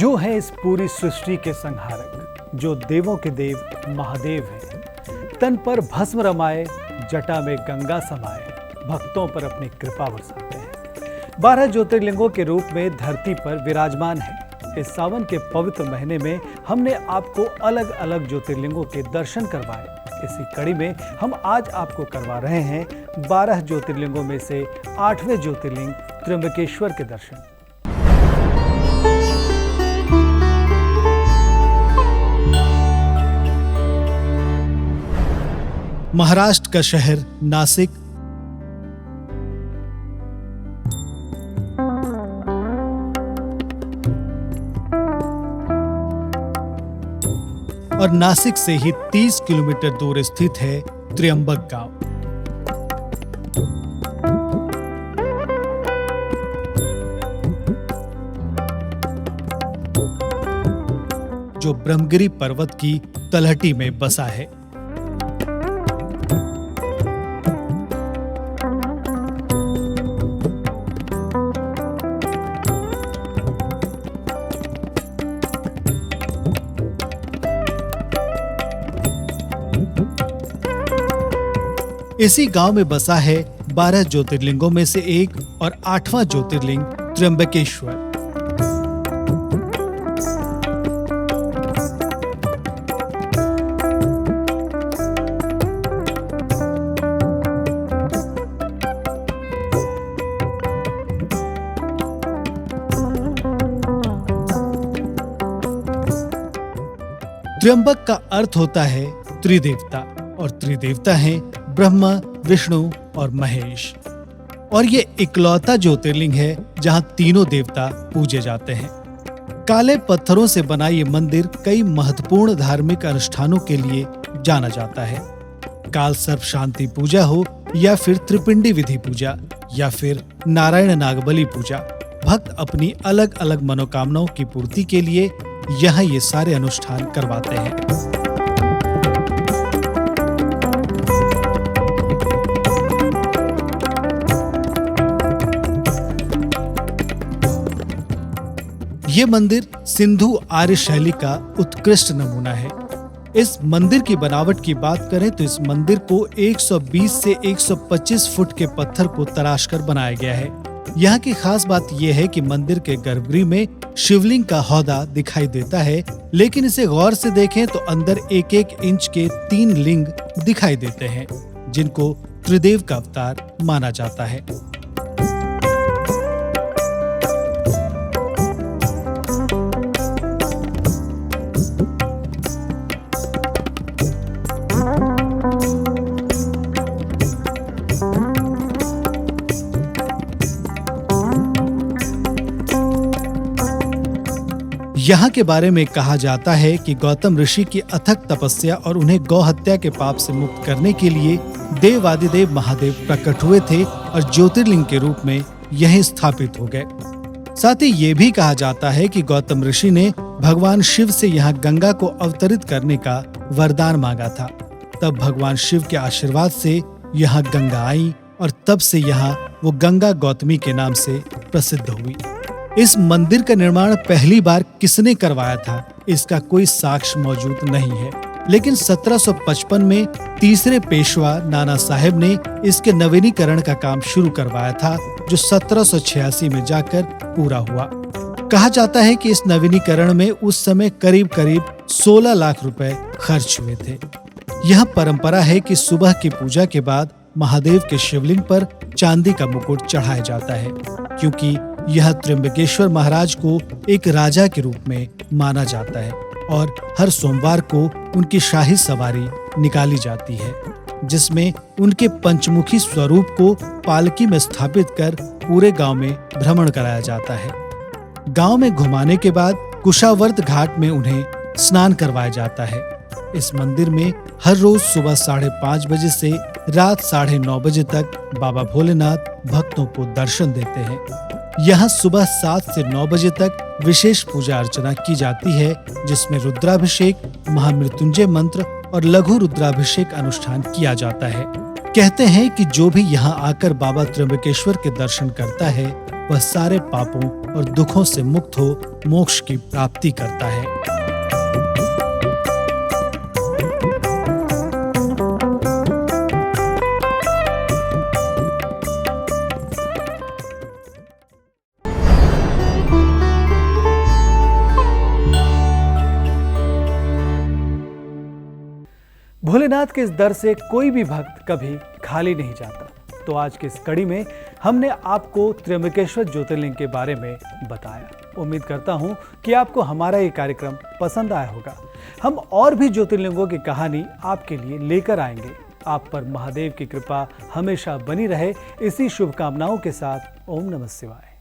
जो है इस पूरी सृष्टि के संहारक, जो देवों के देव महादेव हैं। तन पर भस्म रमाए, जटा में गंगा समाए, भक्तों पर अपनी कृपा बरसाते हैं। 12 ज्योतिर्लिंगों के रूप में धरती पर विराजमान है। इस सावन के पवित्र महीने में हमने आपको अलग अलग ज्योतिर्लिंगों के दर्शन करवाए। इसी कड़ी में हम आज आपको करवा रहे हैं 12 ज्योतिर्लिंगों में से 8वें ज्योतिर्लिंग त्र्यंबकेश्वर के दर्शन। महाराष्ट्र का शहर नासिक और नासिक से ही 30 किलोमीटर दूर स्थित है त्र्यंबक गांव। जो ब्रह्मगिरी पर्वत की तलहटी में बसा है। इसी गांव में बसा है 12 ज्योतिर्लिंगों में से एक और 8वां ज्योतिर्लिंग त्र्यंबकेश्वर। त्र्यंबक का अर्थ होता है त्रिदेवता, और त्रिदेवता हैं ब्रह्मा, विष्णु और महेश। और ये इकलौता ज्योतिर्लिंग है जहां तीनों देवता पूजे जाते हैं। काले पत्थरों से बना ये मंदिर कई महत्वपूर्ण धार्मिक अनुष्ठानों के लिए जाना जाता है। काल सर्प शांति पूजा हो या फिर त्रिपिंडी विधि पूजा या फिर नारायण नागबली पूजा, भक्त अपनी अलग अलग मनोकामनाओं की पूर्ति के लिए यहाँ ये सारे अनुष्ठान करवाते हैं। ये मंदिर सिंधु आर्य शैली का उत्कृष्ट नमूना है। इस मंदिर की बनावट की बात करें तो इस मंदिर को 120 से 125 फुट के पत्थर को तराश कर बनाया गया है। यहाँ की खास बात यह है कि मंदिर के गर्भगृह में शिवलिंग का हौदा दिखाई देता है, लेकिन इसे गौर से देखें तो अंदर 1-1 इंच के 3 लिंग दिखाई देते हैं, जिनको त्रिदेव का अवतार माना जाता है। यहाँ के बारे में कहा जाता है कि गौतम ऋषि की अथक तपस्या और उन्हें गौ हत्या के पाप से मुक्त करने के लिए देवादिदेव महादेव प्रकट हुए थे और ज्योतिर्लिंग के रूप में यहीं स्थापित हो गए। साथ ही ये भी कहा जाता है कि गौतम ऋषि ने भगवान शिव से यहाँ गंगा को अवतरित करने का वरदान मांगा था। तब भगवान शिव के आशीर्वाद से यहाँ गंगा आई और तब से यहाँ वो गंगा गौतमी के नाम से प्रसिद्ध हुई। इस मंदिर का निर्माण पहली बार किसने करवाया था, इसका कोई साक्ष्य मौजूद नहीं है, लेकिन 1755 में तीसरे पेशवा नाना साहेब ने इसके नवीनीकरण का काम शुरू करवाया था, जो 1786 में जाकर पूरा हुआ। कहा जाता है कि इस नवीनीकरण में उस समय करीब 16 लाख रुपए खर्च हुए थे। यह परंपरा है कि सुबह की पूजा के बाद महादेव के शिवलिंग पर चांदी का मुकुट चढ़ाया जाता है, क्योंकि यह त्र्यंबकेश्वर महाराज को एक राजा के रूप में माना जाता है और हर सोमवार को उनकी शाही सवारी निकाली जाती है, जिसमें उनके पंचमुखी स्वरूप को पालकी में स्थापित कर पूरे गांव में भ्रमण कराया जाता है। गांव में घुमाने के बाद कुशावर्त घाट में उन्हें स्नान करवाया जाता है। इस मंदिर में हर रोज सुबह 5:30 बजे से रात 9:30 बजे तक बाबा भोलेनाथ भक्तों को दर्शन देते हैं। यहाँ सुबह 7 से 9 बजे तक विशेष पूजा अर्चना की जाती है, जिसमें रुद्राभिषेक, महामृत्युंजय मंत्र और लघु रुद्राभिषेक अनुष्ठान किया जाता है। कहते हैं कि जो भी यहाँ आकर बाबा त्र्यंबकेश्वर के दर्शन करता है वह सारे पापों और दुखों से मुक्त हो मोक्ष की प्राप्ति करता है। भोलेनाथ के इस दर से कोई भी भक्त कभी खाली नहीं जाता। तो आज की इस कड़ी में हमने आपको त्र्यंबकेश्वर ज्योतिर्लिंग के बारे में बताया। उम्मीद करता हूं कि आपको हमारा ये कार्यक्रम पसंद आया होगा। हम और भी ज्योतिर्लिंगों की कहानी आपके लिए लेकर आएंगे। आप पर महादेव की कृपा हमेशा बनी रहे, इसी शुभकामनाओं के साथ ओम नमः शिवाय।